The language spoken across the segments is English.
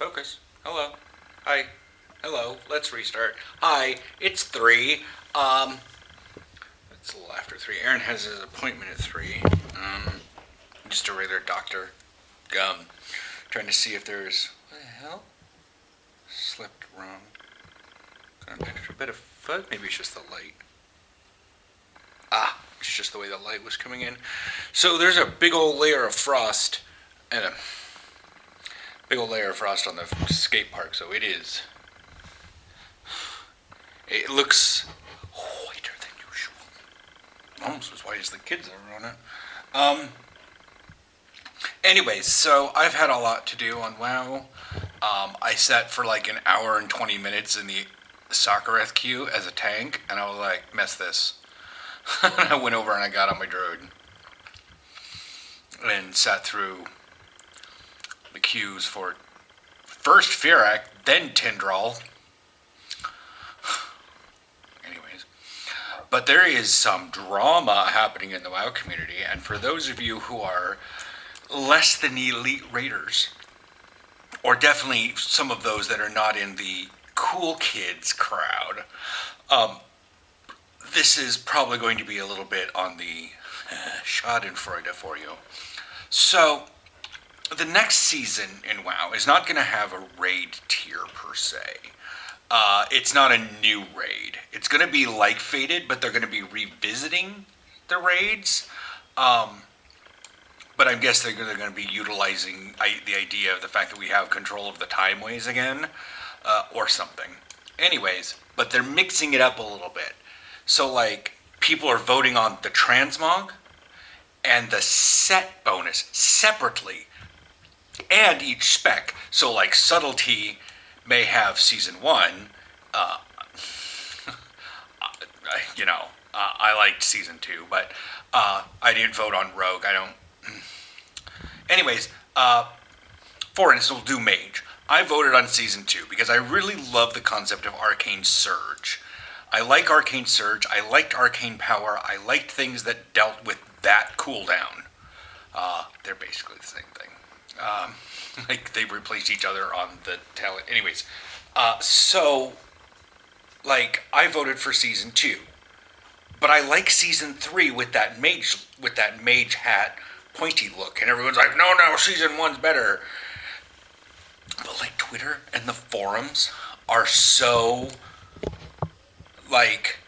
Focus. Hello. Hi. Hello. Let's restart. Hi. It's 3. It's a little after 3. Aaron has his appointment at 3. Just a regular doctor. Trying to see if there's... What the hell? Slipped wrong. Got an extra bit of foot? Maybe it's just the light. It's just the way the light was coming in. So there's a big old layer of frost and a big old layer of frost on the skate park, so it looks whiter than usual. Almost as white as the kids that are on it. Anyways, so I've had a lot to do on WoW. I sat for like an hour and 20 minutes in the Sakhareth queue as a tank, and I was like, mess this. And I went over and I got on my druid and sat through the queues for first Firak, then Tindral. Anyways, but there is some drama happening in the WoW community, and for those of you who are less than elite raiders, or definitely some of those that are not in the cool kids crowd, this is probably going to be a little bit on the Schadenfreude for you. So, the next season in WoW is not going to have a raid tier per se. It's not a new raid. It's going to be like Fated, but they're going to be revisiting the raids. But I guess they're going to be utilizing the idea of the fact that we have control of the timeways again, or something. Anyways, but they're mixing it up a little bit. So, like, people are voting on the transmog and the set bonus separately, and each spec. So, like, Subtlety may have Season 1. I liked Season 2, but I didn't vote on Rogue. I don't... Anyways, for instance, we'll do Mage. I voted on Season 2 because I really love the concept of Arcane Surge. I like Arcane Surge, I liked Arcane Power, I liked things that dealt with that cooldown. They're basically the same thing. Like, they replace each other on the talent. Anyways, so, like, I voted for Season 2. But I like Season 3 with that mage hat pointy look. And everyone's like, no, Season 1's better. But, like, Twitter and the forums are so... Like,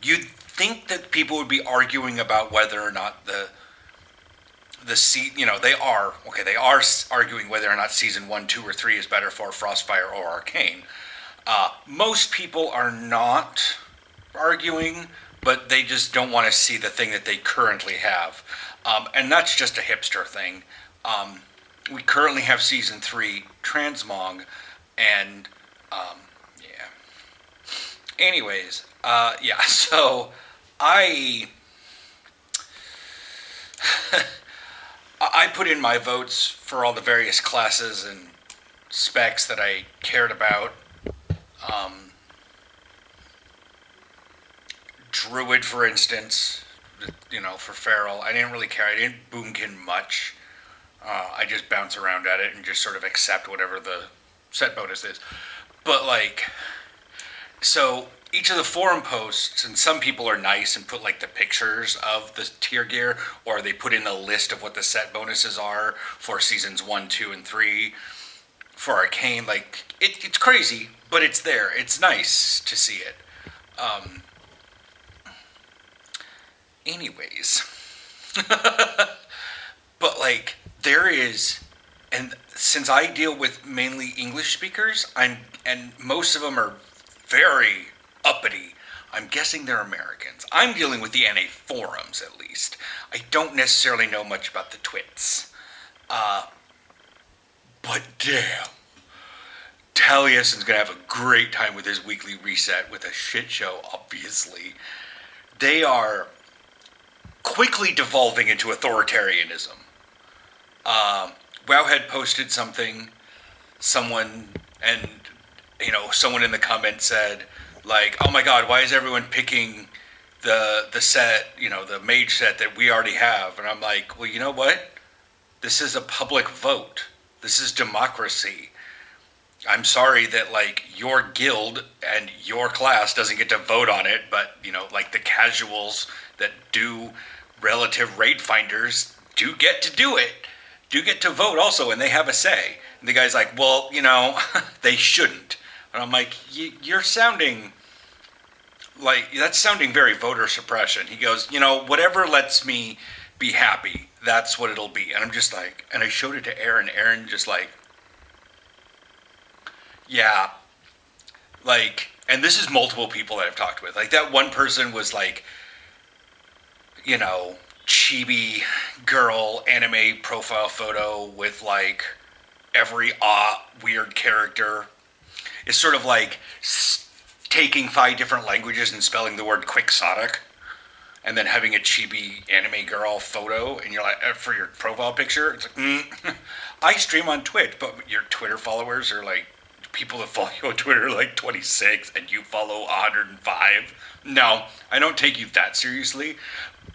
you'd think that people would be arguing about whether or not they are arguing whether or not Season 1, 2, or 3 is better for Frostfire or Arcane. Most people are not arguing, but they just don't want to see the thing that they currently have. And that's just a hipster thing. We currently have Season 3 Transmog, and... Anyways, so I put in my votes for all the various classes and specs that I cared about. Druid, for instance, for Feral, I didn't really care. I didn't boomkin much. I just bounce around at it and just sort of accept whatever the set bonus is. But, like... So, each of the forum posts, and some people are nice and put, like, the pictures of the tier gear, or they put in a list of what the set bonuses are for Seasons 1, 2, and 3. For Arcane, like, it's crazy, but it's there. It's nice to see it. Anyways. But, like, there is... And since I deal with mainly English speakers, and most of them are... very uppity. I'm guessing they're Americans. I'm dealing with the NA forums, at least. I don't necessarily know much about the twits. But damn. Taliesin's gonna have a great time with his weekly reset with a shit show, obviously. They are quickly devolving into authoritarianism. Wowhead posted something, someone in the comments said, like, oh my god, why is everyone picking the set, the mage set that we already have? And I'm like, well, you know what? This is a public vote. This is democracy. I'm sorry that like your guild and your class doesn't get to vote on it, but like the casuals that do relative raid finders do get to do it, do get to vote also, and they have a say. And the guy's like, well, they shouldn't. And I'm like, you're sounding like that's sounding very voter suppression. He goes, whatever lets me be happy, that's what it'll be. And I'm just like, and I showed it to Aaron. Aaron just like, yeah, like, and this is multiple people that I've talked with. Like that one person was like, chibi girl anime profile photo with like every weird character. It's sort of like taking 5 different languages and spelling the word quixotic, and then having a chibi anime girl photo, and you're like, for your profile picture, it's like, I stream on Twitch, but your Twitter followers are like, people that follow you on Twitter are like 26, and you follow 105. No, I don't take you that seriously.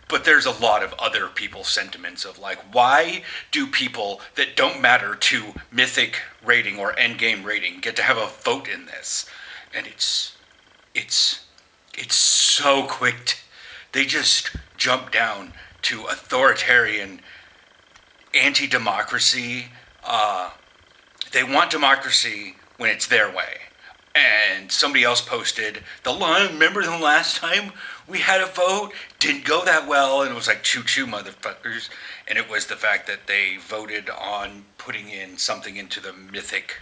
But there's a lot of other people's sentiments of like, why do people that don't matter to mythic rating or endgame rating get to have a vote in this? And it's so quick. They just jump down to authoritarian, anti-democracy. They want democracy when it's their way. And somebody else posted, remember the last time we had a vote? Didn't go that well. And it was like, choo-choo, motherfuckers. And it was the fact that they voted on putting in something into the mythic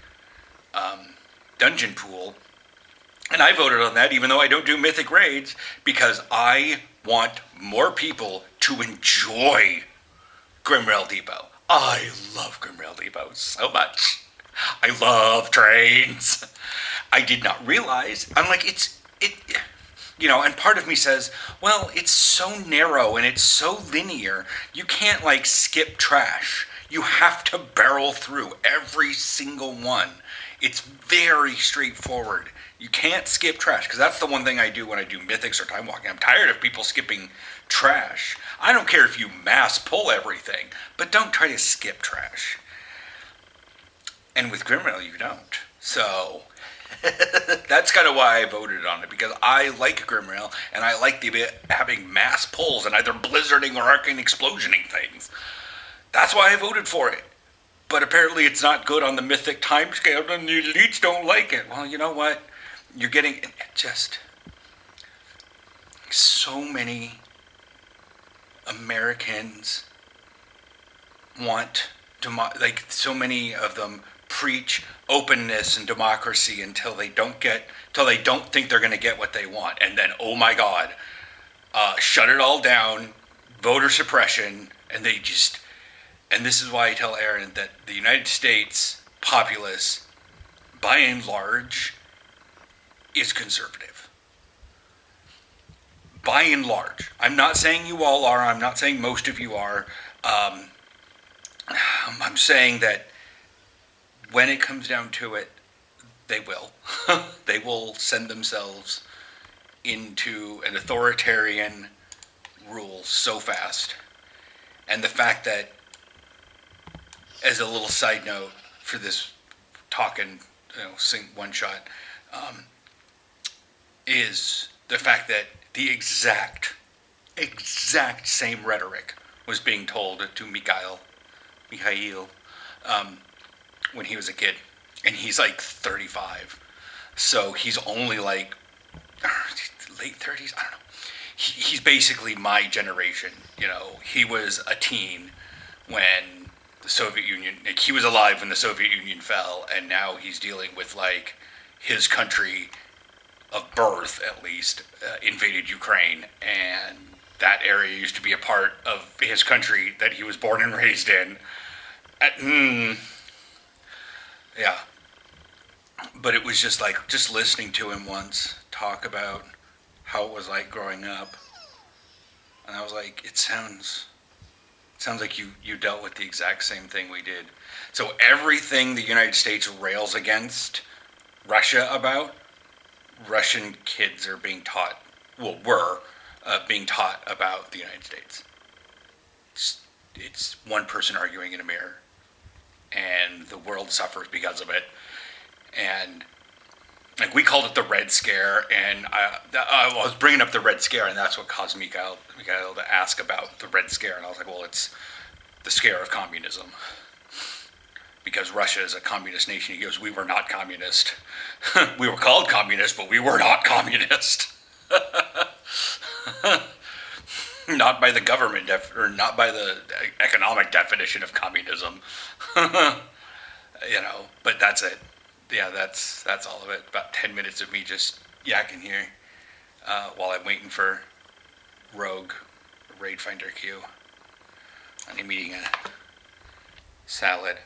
dungeon pool. And I voted on that, even though I don't do mythic raids, because I want more people to enjoy Grimrail Depot. I love Grimrail Depot so much. I love trains. I did not realize. I'm like, and part of me says, well, it's so narrow and it's so linear. You can't like skip trash. You have to barrel through every single one. It's very straightforward. You can't skip trash, because that's the one thing I do when I do mythics or time walking. I'm tired of people skipping trash. I don't care if you mass pull everything, but don't try to skip trash. And with Grimrail, you don't. So that's kind of why I voted on it, because I like Grimrail, and I like having mass pulls and either blizzarding or arcane explosioning things. That's why I voted for it. But apparently it's not good on the mythic timescale, and the elites don't like it. Well, you know what? You're getting just so many Americans want so many of them preach openness and democracy until they don't think they're going to get what they want, and then, oh my God, shut it all down, voter suppression, and this is why I tell Aaron that the United States populace, by and large, is conservative. By and large. I'm not saying you all are. I'm not saying most of you are. I'm saying that when it comes down to it, they will. They will send themselves into an authoritarian rule so fast. And the fact that, as a little side note for this talking, sing one shot, is the fact that the exact same rhetoric was being told to Mikhail, when he was a kid, and he's like 35, so he's only like late 30s. I don't know. He's basically my generation. He was a teen when the Soviet Union. Like, he was alive when the Soviet Union fell, and now he's dealing with like his country of birth, at least, invaded Ukraine, and that area used to be a part of his country that he was born and raised in. Yeah. But it was just like, just listening to him once talk about how it was like growing up, and I was like, it sounds like you dealt with the exact same thing we did. So everything the United States rails against Russia about, Russian kids are being taught, were being taught about the United States. It's one person arguing in a mirror, and the world suffers because of it. and like we called it the Red Scare, and I was bringing up the Red Scare, and that's what caused Mikhail to ask about the Red Scare, and I was like, well, it's the scare of communism. Because Russia is a communist nation. He goes, we were not communist. We were called communist, but we were not communist. Not by the government, or not by the economic definition of communism. But that's it. Yeah, that's all of it. About 10 minutes of me just yakking here while I'm waiting for Rogue, Raid Finder Q. And I'm eating a salad.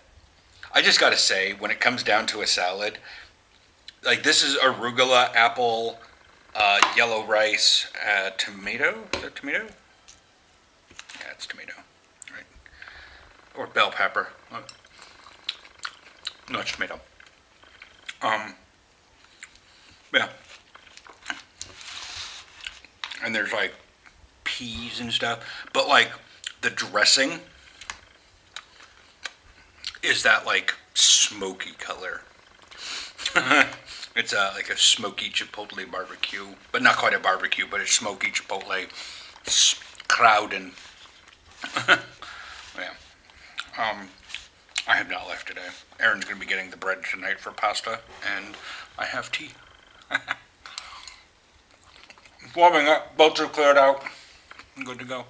I just gotta say, when it comes down to a salad, like this is arugula, apple, yellow rice, tomato. Is that tomato? Yeah, it's tomato, right? Or bell pepper. No, it's tomato. Yeah. And there's like peas and stuff, but like the dressing is that like smoky color. It's like a smoky chipotle barbecue, but not quite a barbecue, but it's smoky chipotle crowd and yeah. I have not left today. Aaron's going to be getting the bread tonight for pasta, and I have tea. Warming up, boats are cleared out. I'm good to go.